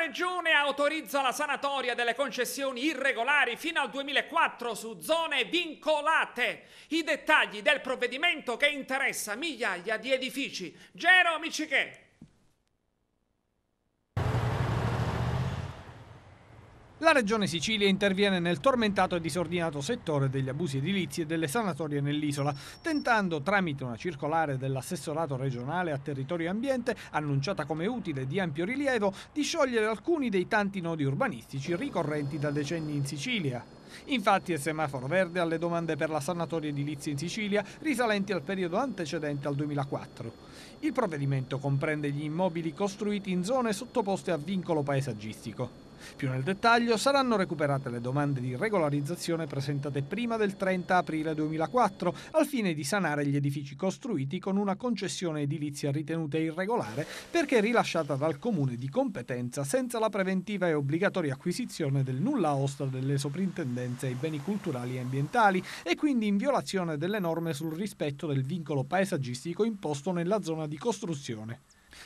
Regione autorizza la sanatoria delle concessioni irregolari fino al 2004 su zone vincolate. I dettagli del provvedimento che interessa migliaia di edifici. Gero Micichè. La Regione Sicilia interviene nel tormentato e disordinato settore degli abusi edilizi e delle sanatorie nell'isola, tentando, tramite una circolare dell'assessorato regionale a territorio e ambiente, annunciata come utile e di ampio rilievo, di sciogliere alcuni dei tanti nodi urbanistici ricorrenti da decenni in Sicilia. Infatti è semaforo verde alle domande per la sanatoria edilizia in Sicilia risalenti al periodo antecedente al 2004. Il provvedimento comprende gli immobili costruiti in zone sottoposte a vincolo paesaggistico. Più nel dettaglio, saranno recuperate le domande di regolarizzazione presentate prima del 30 aprile 2004 al fine di sanare gli edifici costruiti con una concessione edilizia ritenuta irregolare perché rilasciata dal comune di competenza senza la preventiva e obbligatoria acquisizione del nulla osta delle soprintendenze ai beni culturali e ambientali e quindi in violazione delle norme sul rispetto del vincolo paesaggistico imposto nella zona di costruzione.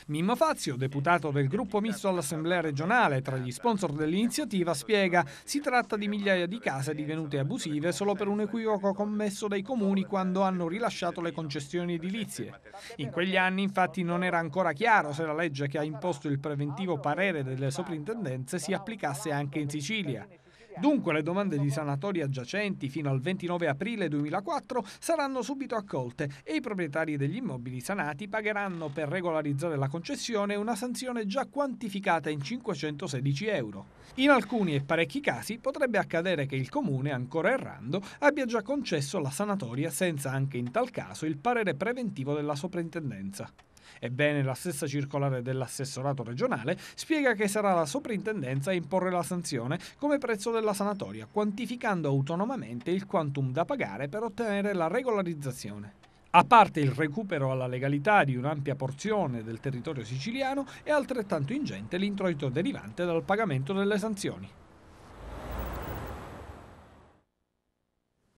Mimmo Fazio, deputato del gruppo misto all'Assemblea regionale, tra gli sponsor dell'iniziativa, spiega: si tratta di migliaia di case divenute abusive solo per un equivoco commesso dai comuni quando hanno rilasciato le concessioni edilizie. In quegli anni, infatti, non era ancora chiaro se la legge che ha imposto il preventivo parere delle soprintendenze si applicasse anche in Sicilia. Dunque le domande di sanatoria giacenti fino al 29 aprile 2004 saranno subito accolte e i proprietari degli immobili sanati pagheranno per regolarizzare la concessione una sanzione già quantificata in 516 euro. In alcuni e parecchi casi potrebbe accadere che il comune, ancora errando, abbia già concesso la sanatoria senza anche in tal caso il parere preventivo della soprintendenza. Ebbene, la stessa circolare dell'assessorato regionale spiega che sarà la soprintendenza a imporre la sanzione come prezzo della sanatoria, quantificando autonomamente il quantum da pagare per ottenere la regolarizzazione. A parte il recupero alla legalità di un'ampia porzione del territorio siciliano, è altrettanto ingente l'introito derivante dal pagamento delle sanzioni.